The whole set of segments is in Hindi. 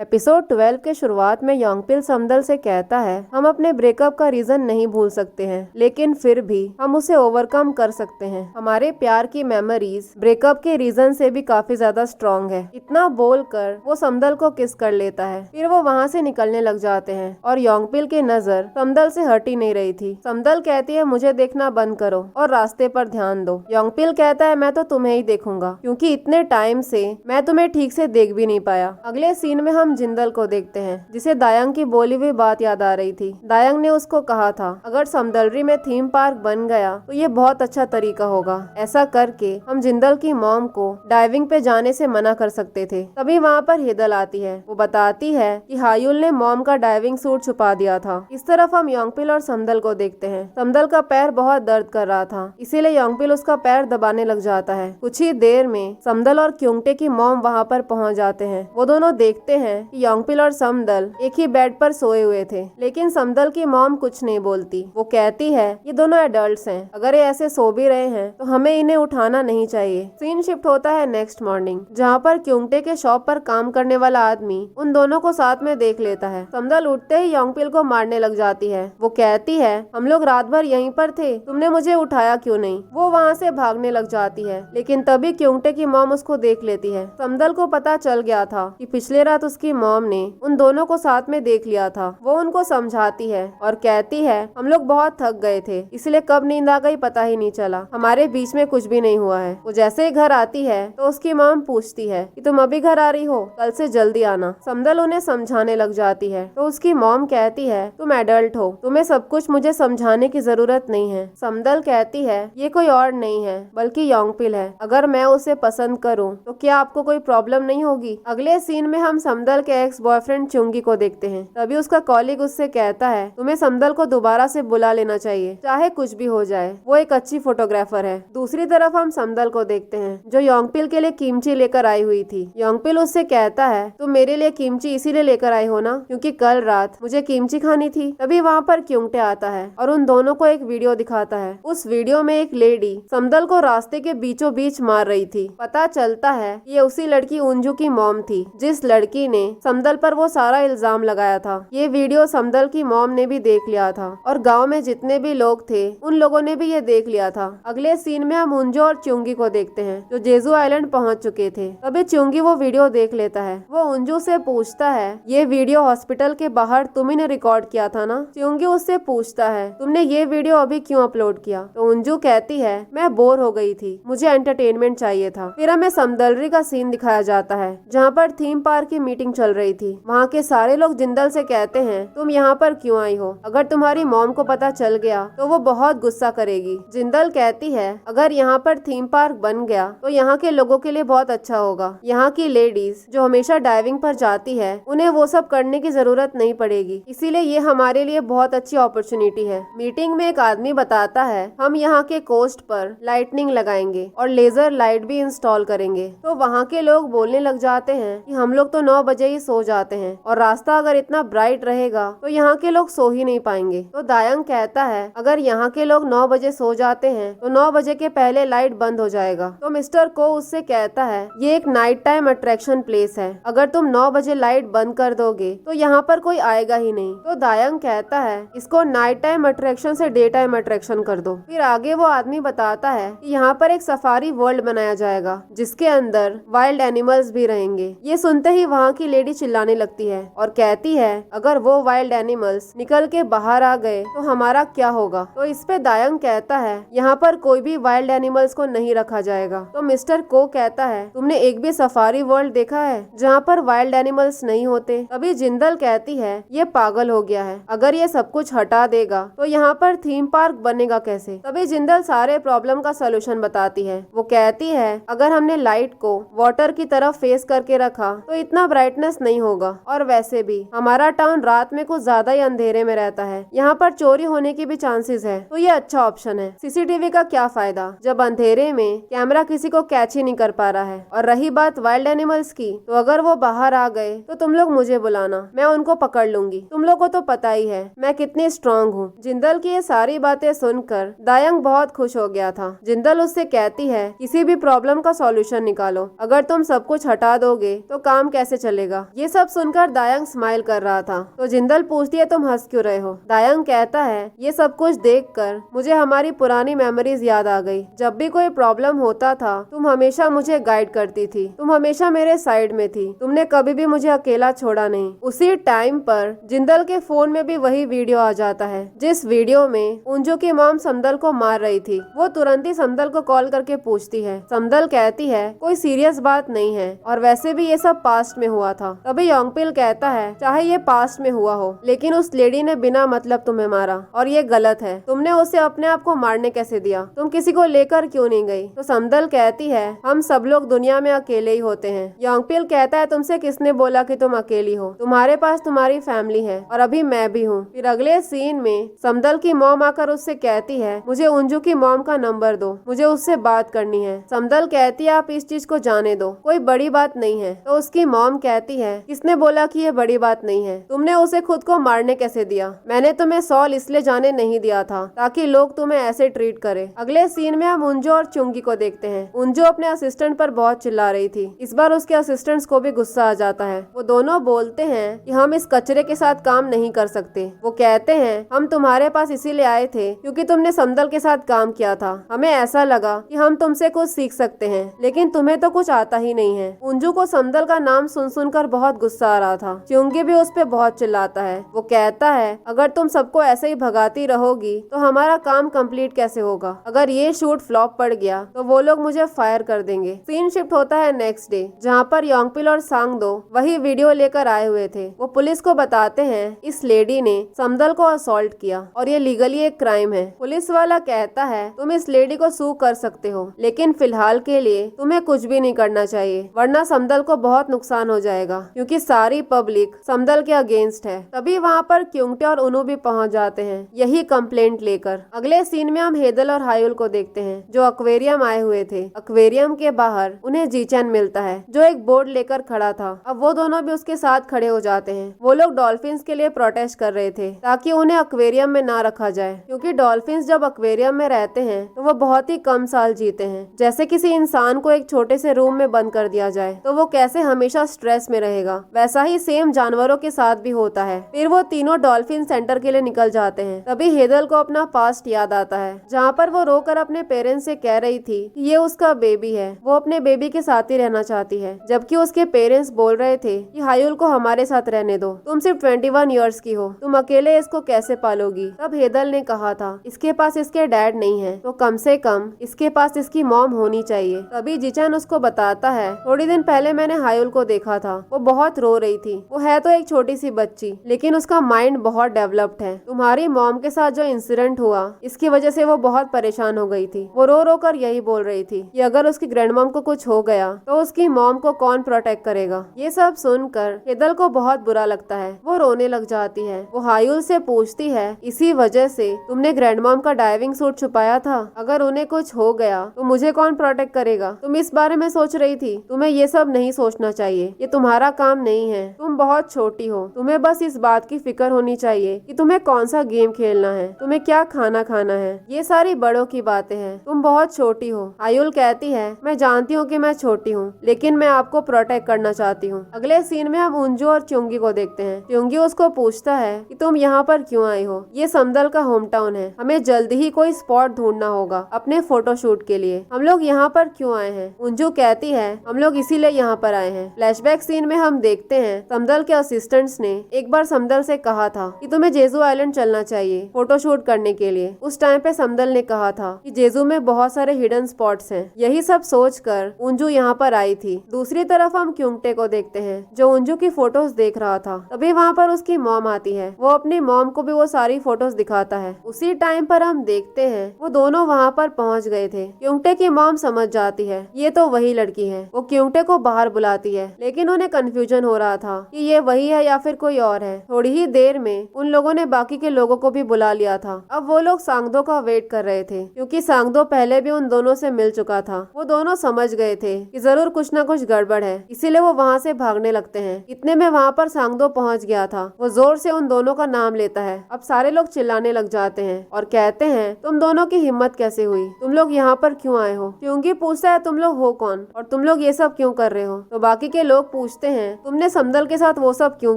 एपिसोड 12 के शुरुआत में योंगपिल समदल से कहता है, हम अपने ब्रेकअप का रीजन नहीं भूल सकते हैं, लेकिन फिर भी हम उसे ओवरकम कर सकते हैं। हमारे प्यार की मेमोरीज ब्रेकअप के रीजन से भी काफी ज्यादा स्ट्रॉन्ग है। इतना बोलकर वो समदल को किस कर लेता है। फिर वो वहाँ से निकलने लग जाते हैं और योंगपिल की नजर समदल से हट ही नहीं रही थी। समदल कहती है, मुझे देखना बंद करो और रास्ते पर ध्यान दो। योंगपिल कहता है, मैं तो तुम्हें ही देखूंगा, क्योंकि इतने टाइम से मैं तुम्हें ठीक से देख भी नहीं पाया। अगले सीन में हम जिंदल को देखते हैं, जिसे दायंग की बोली हुई बात याद आ रही थी। दायंग ने उसको कहा था, अगर समदलरी में थीम पार्क बन गया तो ये बहुत अच्छा तरीका होगा। ऐसा करके हम जिंदल की मॉम को डाइविंग पे जाने से मना कर सकते थे। तभी वहाँ पर हिदल आती है। वो बताती है कि हायुल ने मॉम का डाइविंग सूट छुपा दिया था। इस तरफ हम योंगपिल और समदल को देखते हैं। समदल का पैर बहुत दर्द कर रहा था, इसीलिए योंगपिल उसका पैर दबाने लग जाता है। कुछ ही देर में समदल और क्योंगटे की मॉम वहाँ पर पहुँच जाते हैं। वो दोनों देखते हैं कि योंगपिल और समदल एक ही बेड पर सोए हुए थे, लेकिन समदल की मॉम कुछ नहीं बोलती। वो कहती है, ये दोनों एडल्ट्स हैं, अगर ये ऐसे सो भी रहे हैं तो हमें इन्हें उठाना नहीं चाहिए। सीन शिफ्ट होता है नेक्स्ट मॉर्निंग, जहाँ पर क्योंगटे के शॉप पर काम करने वाला आदमी उन दोनों को साथ में देख लेता है। समदल उठते ही योंगपिल को मारने लग जाती है। वो कहती है, हम लोग रात भर यहीं पर थे, तुमने मुझे उठाया क्यों नहीं। वो वहाँ से भागने लग जाती है, लेकिन तभी क्योंगटे की मॉम उसको देख लेती है। समदल को पता चल गया था कि पिछले रात उसकी मॉम ने उन दोनों को साथ में देख लिया था। वो उनको समझाती है और कहती है, हम लोग बहुत थक गए थे, इसलिए कब नींद आ गई पता ही नहीं चला, हमारे बीच में कुछ भी नहीं हुआ है। वो जैसे ही घर आती है तो उसकी मॉम पूछती है कि तुम अभी घर आ रही हो, कल से जल्दी आना। समदल उन्हें समझाने लग जाती है तो उसकी मॉम कहती है, तुम एडल्ट हो, तुम्हें सब कुछ मुझे समझाने की जरूरत नहीं है। समदल कहती है, ये कोई और नहीं है बल्कि योंगपिल है, अगर मैं उसे पसंद करूँ तो क्या आपको कोई प्रॉब्लम नहीं होगी। अगले सीन में हम समदल के एक्स बॉयफ्रेंड चुंगी को देखते हैं। तभी उसका कॉलीग उससे कहता है, तुम्हें समदल को दोबारा से बुला लेना चाहिए, चाहे कुछ भी हो जाए, वो एक अच्छी फोटोग्राफर है। दूसरी तरफ हम समदल को देखते हैं, जो योंगपिल के लिए कीमची लेकर आई हुई थी। योंगपिल उससे कहता है, तुम मेरे लिए कीमची इसीलिए लेकर आई हो ना, क्योंकि कल रात मुझे कीमची खानी थी। तभी वहाँ पर क्योंगटे आता है और उन दोनों को एक वीडियो दिखाता है। उस वीडियो में एक लेडी समदल को रास्ते के बीचों बीच मार रही थी। पता चलता है ये उसी लड़की उंजू की मॉम थी, जिस लड़की ने समदल पर वो सारा इल्जाम लगाया था। ये वीडियो समदल की मॉम ने भी देख लिया था और गांव में जितने भी लोग थे उन लोगों ने भी ये देख लिया था। अगले सीन में हम उंजू और चुंगी को देखते हैं, जो जेजू आइलैंड पहुंच चुके थे। तभी चुंगी वो वीडियो देख लेता है। वो उंजू से पूछता है, ये वीडियो हॉस्पिटल के बाहर तुम्ही ने रिकॉर्ड किया था ना। चुंगी उससे पूछता है, तुमने ये वीडियो अभी क्यों अपलोड किया। तो उंजू कहती है, मैं बोर हो गई थी, मुझे एंटरटेनमेंट चाहिए था। फिर हमें समदलरी का सीन दिखाया जाता है, जहाँ पर थीम पार्क की मीटिंग चल रही थी। वहाँ के सारे लोग जिंदल से कहते हैं, तुम यहाँ पर क्यों आई हो, अगर तुम्हारी मॉम को पता चल गया तो वो बहुत गुस्सा करेगी। जिंदल कहती है, अगर यहाँ पर थीम पार्क बन गया तो यहाँ के लोगों के लिए बहुत अच्छा होगा। यहाँ की लेडीज जो हमेशा डाइविंग पर जाती है, उन्हें वो सब करने की जरूरत नहीं पड़ेगी, इसीलिए ये हमारे लिए बहुत अच्छी अपॉर्चुनिटी है। मीटिंग में एक आदमी बताता है, हम यहाँ के कोस्ट पर लाइटनिंग लगाएंगे और लेजर लाइट भी इंस्टॉल करेंगे। तो वहाँ के लोग बोलने लग जाते हैं कि हम लोग तो 9 बजे ही सो जाते हैं और रास्ता अगर इतना ब्राइट रहेगा तो यहाँ के लोग सो ही नहीं पाएंगे। तो दायंग कहता है, अगर यहाँ के लोग 9 बजे सो जाते हैं तो 9 बजे के पहले लाइट बंद हो जाएगा। तो मिस्टर को उससे कहता है, ये एक नाइट टाइम अट्रैक्शन प्लेस है, अगर तुम 9 बजे लाइट बंद कर दोगे तो यहाँ पर कोई आएगा ही नहीं। तो दायंग कहता है, इसको नाइट टाइम अट्रैक्शन से डे टाइम अट्रैक्शन कर दो। फिर आगे वो आदमी बताता है कि यहाँ पर एक सफारी वर्ल्ड बनाया जाएगा, जिसके अंदर वाइल्ड एनिमल्स भी रहेंगे। ये सुनते ही वहाँ की लेडी चिल्लाने लगती है और कहती है, अगर वो वाइल्ड एनिमल्स निकल के बाहर आ गए तो हमारा क्या होगा। तो इस पे दायंग कहता है, यहाँ पर कोई भी वाइल्ड एनिमल्स को नहीं रखा जाएगा। तो मिस्टर को कहता है, तुमने एक भी सफारी वर्ल्ड देखा है जहाँ पर वाइल्ड एनिमल्स नहीं होते। तभी जिंदल कहती है, ये पागल हो गया है, अगर ये सब कुछ हटा देगा तो यहाँ पर थीम पार्क बनेगा कैसे। तभी जिंदल सारे प्रॉब्लम का सोल्यूशन बताती है। वो कहती है, अगर हमने लाइट को वाटर की तरफ फेस करके रखा तो इतना ब्राइटनेस नहीं होगा, और वैसे भी हमारा टाउन रात में कुछ ज्यादा ही अंधेरे में रहता है, यहाँ पर चोरी होने की भी चांसेस है, तो ये अच्छा ऑप्शन है। सीसीटीवी का क्या फायदा जब अंधेरे में कैमरा किसी को कैच ही नहीं कर पा रहा है। और रही बात वाइल्ड एनिमल्स की, तो अगर वो बाहर आ गए तो तुम लोग मुझे बुलाना, मैं उनको पकड़ लूंगी। तुम लोग को तो पता ही है मैं कितनी स्ट्रांग हूँ। जिंदल की ये सारी बातें सुनकर दायंग बहुत खुश हो गया था। जिंदल उससे कहती है, किसी भी प्रॉब्लम का सॉल्यूशन निकालो, अगर तुम सब कुछ हटा दोगे तो काम कैसे चलेगा। करेगा। ये सब सुनकर दायंग स्माइल कर रहा था। तो जिंदल पूछती है तुम हंस क्यों रहे हो? दायंग कहता है ये सब कुछ देखकर मुझे हमारी पुरानी मेमोरीज याद आ गई। जब भी कोई प्रॉब्लम होता था तुम हमेशा मुझे गाइड करती थी, तुम हमेशा मेरे साइड में थी, तुमने कभी भी मुझे अकेला छोड़ा नहीं। उसी टाइम पर जिंदल के फोन में भी वही वीडियो आ जाता है जिस वीडियो में उंजू की मॉम समदल को मार रही थी। वो तुरंत ही समदल को कॉल करके पूछती है। समदल कहती है कोई सीरियस बात नहीं है और वैसे भी ये सब पास्ट में हुआ था। तभी योंगपिल कहता है चाहे ये पास्ट में हुआ हो लेकिन उस लेडी ने बिना मतलब तुम्हें मारा और ये गलत है। तुमने उसे अपने आप को मारने कैसे दिया? तुम किसी को लेकर क्यों नहीं गई? तो समदल कहती है हम सब लोग दुनिया में अकेले ही होते हैं। योंगपिल कहता है तुमसे किसने बोला कि तुम अकेली हो? तुम्हारे पास तुम्हारी फैमिली है और अभी मैं भी हूँ। फिर अगले सीन में समदल की मॉम आकर उससे कहती है मुझे उंजू की मॉम का नंबर दो, मुझे उससे बात करनी है। समदल कहती है आप इस चीज को जाने दो, कोई बड़ी बात नहीं है। तो उसकी मॉम कहती है किसने बोला कि ये बड़ी बात नहीं है? तुमने उसे खुद को मारने कैसे दिया? मैंने तुम्हें सॉल इसलिए जाने नहीं दिया था ताकि लोग तुम्हें ऐसे ट्रीट करे। अगले सीन में हम उंजू और चुंगी को देखते हैं। उंजू अपने असिस्टेंट पर बहुत चिल्ला रही थी। इस बार उसके असिस्टेंट्स को भी गुस्सा आ जाता है। वो दोनों बोलते हैं कि हम इस कचरे के साथ काम नहीं कर सकते। वो कहते हैं हम तुम्हारे पास इसीलिए आए थे क्योंकि तुमने समदल के साथ काम किया था। हमें ऐसा लगा कि हम तुमसे कुछ सीख सकते हैं लेकिन तुम्हें तो कुछ आता ही नहीं है। उंजू को समदल का नाम सुन सुनकर बहुत गुस्सा आ रहा था। चुंगी भी उस पे बहुत चिल्लाता है। वो कहता है अगर तुम सबको ऐसे ही भगाती रहोगी तो हमारा काम कंप्लीट कैसे होगा? अगर ये शूट फ्लॉप पड़ गया तो वो लोग मुझे फायर कर देंगे। सीन शिफ्ट होता है नेक्स्ट डे जहाँ पर योंगपिल और सांगदो वही वीडियो लेकर आए हुए थे। वो पुलिस को बताते हैं इस लेडी ने समदल को असॉल्ट किया और ये लीगली एक क्राइम है। पुलिस वाला कहता है तुम इस लेडी को सू कर सकते हो लेकिन फिलहाल के लिए तुम्हें कुछ भी नहीं करना चाहिए वरना समदल को बहुत नुकसान हो जाएगा क्योंकि सारी पब्लिक समदल के अगेंस्ट है। तभी वहाँ पर क्योंगटे और उनु भी पहुँच जाते हैं यही कंप्लेंट लेकर। अगले सीन में हम हेदल और हायुल को देखते हैं जो एक्वेरियम आए हुए थे। एक्वेरियम के बाहर उन्हें जीचैन मिलता है जो एक बोर्ड लेकर खड़ा था। अब वो दोनों भी उसके साथ खड़े हो जाते हैं। वो लोग डॉल्फिन्स के लिए प्रोटेस्ट कर रहे थे ताकि उन्हें एक्वेरियम में ना रखा जाए क्योंकि डॉल्फिन्स जब एक्वेरियम में रहते हैं तो वो बहुत ही कम साल जीते हैं। जैसे किसी इंसान को एक छोटे से रूम में बंद कर दिया जाए तो वो कैसे हमेशा स्ट्रेस में रहेगा, वैसा ही सेम जानवरों के साथ भी होता है। फिर वो तीनों डॉल्फिन सेंटर के लिए निकल जाते हैं। तभी हेदल को अपना पास्ट याद आता है जहाँ पर वो रोकर अपने पेरेंट्स से कह रही थी कि ये उसका बेबी है, वो अपने बेबी के साथ ही रहना चाहती है, जबकि उसके पेरेंट्स बोल रहे थे कि हायुल को हमारे साथ रहने दो, तुम सिर्फ 21 ईयर्स की हो, तुम अकेले इसको कैसे पालोगी। तब हेदल ने कहा था इसके पास इसके डैड नहीं है तो कम से कम इसके पास इसकी मॉम होनी चाहिए। तभी जीचैन उसको बताता है थोड़ी दिन पहले मैंने हायुल को देखा था, वो बहुत रो रही थी। वो है तो एक छोटी सी बच्ची लेकिन उसका माइंड बहुत डेवलप्ड है। तुम्हारी मॉम के साथ जो इंसिडेंट हुआ इसकी वजह से वो बहुत परेशान हो गई थी। वो रो रो कर यही बोल रही थी कि अगर उसकी ग्रैंड मॉम को कुछ हो गया तो उसकी मॉम को कौन प्रोटेक्ट करेगा। ये सब सुनकर हेदल को बहुत बुरा लगता है। वो रोने लग जाती है। वो हायुल से पूछती है इसी वजह से तुमने ग्रैंड मॉम का डाइविंग सूट छुपाया था? अगर उन्हें कुछ हो गया तो मुझे कौन प्रोटेक्ट करेगा? तुम इस बारे में सोच रही थी? तुम्हें ये सब नहीं सोचना चाहिए, ये तुम्हारा काम नहीं है। तुम बहुत छोटी हो, तुम्हें बस इस बात की फिक्र होनी चाहिए कि तुम्हें कौन सा गेम खेलना है, तुम्हें क्या खाना खाना है। ये सारी बड़ों की बातें हैं, तुम बहुत छोटी हो। हायुल कहती है मैं जानती हूँ कि मैं छोटी हूँ लेकिन मैं आपको प्रोटेक्ट करना चाहती हूँ। अगले सीन में हम उंजू और चुंगी को देखते हैं। चुंगी उसको पूछता है कि तुम यहाँ पर क्यों आई हो? ये समदल का होम टाउन है, हमें जल्दी ही कोई स्पॉट ढूंढना होगा अपने फोटोशूट के लिए। हम लोग यहाँ पर क्यों आए हैं? उंजू कहती है हम लोग इसीलिए यहाँ पर आए हैं। फ्लैशबैक सीन में हम देखते हैं समदल के असिस्टेंट्स ने एक बार समदल से कहा था कि तुम्हें जेजू आइलैंड चलना चाहिए फोटोशूट करने के लिए। उस टाइम पे समदल ने कहा था कि जेजू में बहुत सारे हिडन स्पॉट्स हैं। यही सब सोचकर उंजू यहाँ पर आई थी। दूसरी तरफ हम क्योंगटे को देखते हैं जो उंजू की फोटोज देख रहा था। तभी वहाँ पर उसकी मॉम आती है। वो अपनी मॉम को भी वो सारी फोटोज दिखाता है। उसी टाइम पर हम देखते हैं वो दोनों वहाँ पर पहुँच गए थे। क्योंगटे की मॉम समझ जाती है ये तो वही लड़की है। वो क्योंगटे को बाहर बुलाती है लेकिन उन्हें कंफ्यूजन हो रहा था कि ये वही है या फिर कोई और है। थोड़ी ही देर में उन लोगों ने बाकी के लोगों को भी बुला लिया था। अब वो लोग सांगदो का वेट कर रहे थे क्योंकि सांगदो पहले भी उन दोनों से मिल चुका था। वो दोनों समझ गए थे कि जरूर कुछ न कुछ गड़बड़ है, इसीलिए वो वहाँ से भागने लगते हैं। इतने में वहाँ पर सांगदो पहुँच गया था। वो जोर से उन दोनों का नाम लेता है। अब सारे लोग चिल्लाने लग जाते हैं और कहते हैं तुम दोनों की हिम्मत कैसे हुई, तुम लोग यहाँ पर क्यों आए हो? क्योंकि पूछता है तुम लोग हो कौन और तुम लोग ये सब क्यों कर रहे हो? तो बाकी के लोग पूछते पूछते हैं तुमने समदल के साथ वो सब क्यों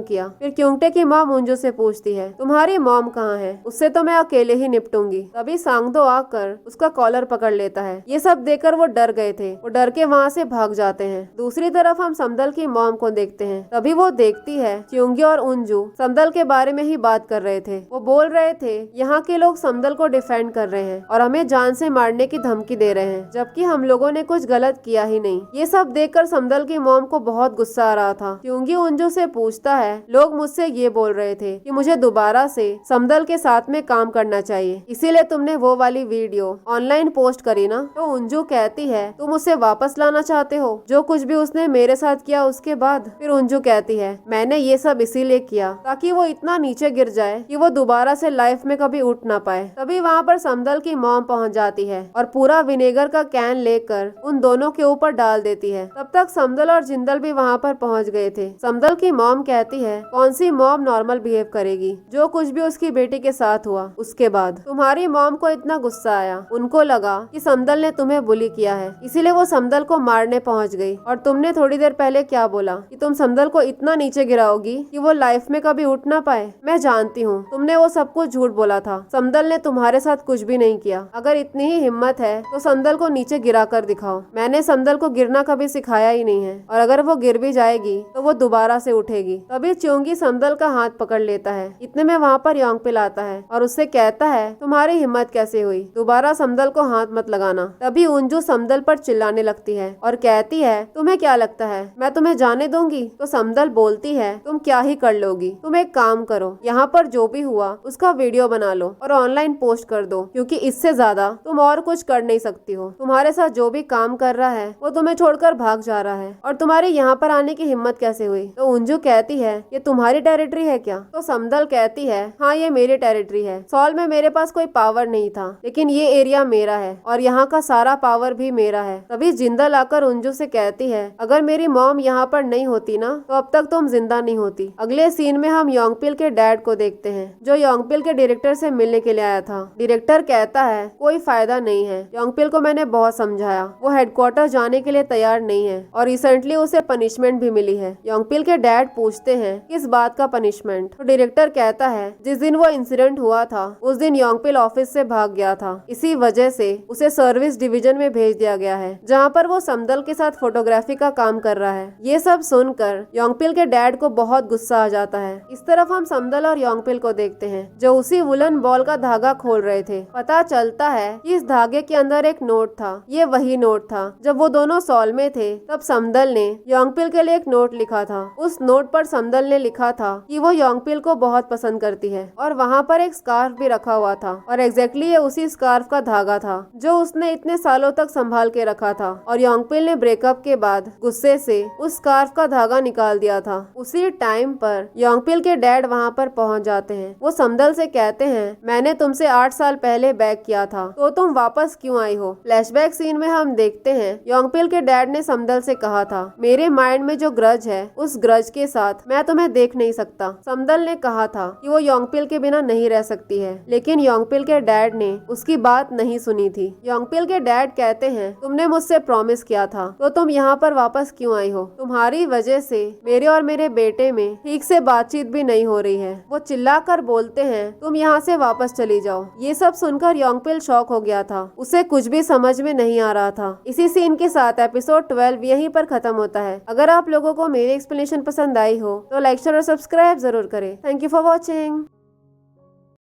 किया। फिर क्योंगटे की मॉम उंजू से पूछती है तुम्हारी मॉम कहाँ है, उससे तो मैं अकेले ही निपटूंगी। तभी सांगदो आकर उसका कॉलर पकड़ लेता है। ये सब देखकर वो डर गए थे, वो डर के वहाँ से भाग जाते हैं। दूसरी तरफ हम समदल की मॉम को देखते हैं। तभी वो देखती है च्योंगी और उंजू समदल के बारे में ही बात कर रहे थे। वो बोल रहे थे यहाँ के लोग समदल को डिफेंड कर रहे हैं और हमें जान से मारने की धमकी दे रहे हैं, जबकि हम लोगों ने कुछ गलत किया ही नहीं। ये सब देखकर समदल की मॉम को बहुत गुस्सा आ रहा था। च्योंगी उंजू से पूछता है लोग मुझसे ये बोल रहे थे कि मुझे दोबारा से समदल के साथ में काम करना चाहिए, इसीलिए तुमने वो वाली वीडियो ऑनलाइन पोस्ट करी ना। तो उंजू कहती है तुम उसे वापस लाना चाहते हो, जो कुछ भी उसने मेरे साथ किया उसके बाद। फिर उंजू कहती है मैंने ये सब इसीलिए किया ताकि वो इतना नीचे गिर जाए कि वो दोबारा से लाइफ में कभी उठ ना पाए। तभी वहाँ पर समदल की मॉम पहुँच जाती है और पूरा विनेगर का कैन लेकर उन दोनों के ऊपर डाल देती है। तब तक समदल और जिंदल भी वहाँ पर पहुँच गए थे। समदल की मॉम कहती है कौन सी मॉम नॉर्मल बिहेव करेगी, जो कुछ भी उसकी बेटी के साथ हुआ उसके बाद तुम्हारी मॉम को इतना गुस्सा आया, उनको लगा कि समदल ने तुम्हें बुली किया है, इसीलिए वो समदल को मारने पहुंच गई। और तुमने थोड़ी देर पहले क्या बोला कि तुम समदल को इतना नीचे गिराओगी कि वो लाइफ में कभी उठ ना पाए। मैं जानती हूँ तुमने वो सब कुछ झूठ बोला था, समदल ने तुम्हारे साथ कुछ भी नहीं किया। अगर इतनी ही हिम्मत है तो समदल को नीचे गिरा कर दिखाओ। मैंने समदल को गिरना कभी सिखाया ही नहीं है, और अगर वो गिर भी जाएगी तो वो दोबारा से उठेगी। तभी च्योंगी समदल का हाथ पकड़ लेता है। इतने में वहाँ पर योंगपिल आता है और उससे कहता है तुम्हारी हिम्मत कैसे हुई, दोबारा समदल को हाथ मत लगाना। तभी उंजू समदल पर चिल्लाने लगती है और कहती है तुम्हें क्या लगता है मैं तुम्हें जाने दूंगी। तो समदल बोलती है तुम क्या ही कर लोगी, तुम एक काम करो, यहाँ पर जो भी हुआ उसका वीडियो बना लो और ऑनलाइन पोस्ट कर दो, क्योंकि इससे ज्यादा तुम और कुछ कर नहीं सकती हो। तुम्हारे साथ जो भी काम कर रहा है वो तुम्हें छोड़कर भाग जा रहा है, और तुम्हारी यहाँ पर आने की हिम्मत कैसे हुई। तो उंजू कहती है ये तुम्हारी टेरिटरी है क्या। तो समदल कहती है हाँ ये मेरी टेरिटरी है, सॉल में मेरे पास कोई पावर नहीं था, लेकिन ये एरिया मेरा है और यहाँ का सारा पावर भी मेरा है। तभी जिंदल आकर उंजू से कहती है अगर मेरी मॉम यहाँ पर नहीं होती ना तो अब तक तुम जिंदा नहीं होती। अगले सीन में हम योंगपिल के डैड को देखते हैं, जो योंगपिल के डायरेक्टर से मिलने के लिए आया था। डायरेक्टर कहता है कोई फायदा नहीं है, योंगपिल को मैंने बहुत समझाया, वो हेडक्वार्टर जाने के लिए तैयार नहीं है और रिसेंटली उसे पनिशमेंट भी मिली है। योंगपिल के डैड पूछते हैं किस बात का पनिशमेंट। तो डायरेक्टर कहता है जिस दिन वो इंसिडेंट हुआ था उस दिन योंगपिल ऑफिस से भाग गया था, इसी वजह से उसे सर्विस डिवीजन में भेज दिया गया है, जहाँ पर वो समदल के साथ फोटोग्राफी का काम कर रहा है। ये सब सुनकर योंगपिल के डैड को बहुत गुस्सा आ जाता है। इस तरफ हम समदल और योंगपिल को देखते हैं जो उसी वुलन बॉल का धागा खोल रहे थे। पता चलता है कि इस धागे के अंदर एक नोट था। ये वही नोट था जब वो दोनों सॉल में थे, तब समदल ने योंगपिल के लिए एक नोट लिखा था। उस नोट पर समदल ने लिखा था कि वो योंगपिल को बहुत पसंद करती है, और वहाँ पर एक स्कार्फ भी रखा हुआ था, और एग्जैक्टली ये उसी स्कार्फ का धागा था जो उसने इतने सालों तक संभाल के रखा था। और योंगपिल ने ब्रेकअप के बाद गुस्से से उस स्कार्फ का धागा निकाल दिया था। उसी टाइम पर योंगपिल के डैड वहाँ पर पहुँच जाते हैं। वो समदल से कहते हैं मैंने तुमसे 8 साल पहले बैक किया था, तो तुम वापस क्यों आई हो। फ्लैशबैक सीन में हम देखते हैं योंगपिल के डैड ने समदल से कहा था मेरे माइंड में जो ग्रज है उस ग्रज के साथ मैं तुम्हें देख नहीं सकता। समदल ने कहा था कि वो योंगपिल के बिना नहीं रह सकती है, लेकिन योंगपिल के डैड ने उसकी बात नहीं सुनी थी। योंगपिल के डैड कहते हैं तुमने मुझसे प्रॉमिस किया था, तो तुम यहाँ पर वापस क्यों आई हो। तुम्हारी वजह से मेरे और मेरे बेटे में ठीक से बातचीत भी नहीं हो रही है। वो चिल्लाकर बोलते हैं तुम यहाँ से वापस चली जाओ। ये सब सुनकर योंगपिल शॉक हो गया था, उसे कुछ भी समझ में नहीं आ रहा था। इसी सीन के साथ एपिसोड 12 यहीं पर खत्म होता है। अगर आप लोगों को मेरी एक्सप्लेनेशन पसंद आई हो तो लाइक शेयर और सब्सक्राइब जरूर करें। Thank you for watching.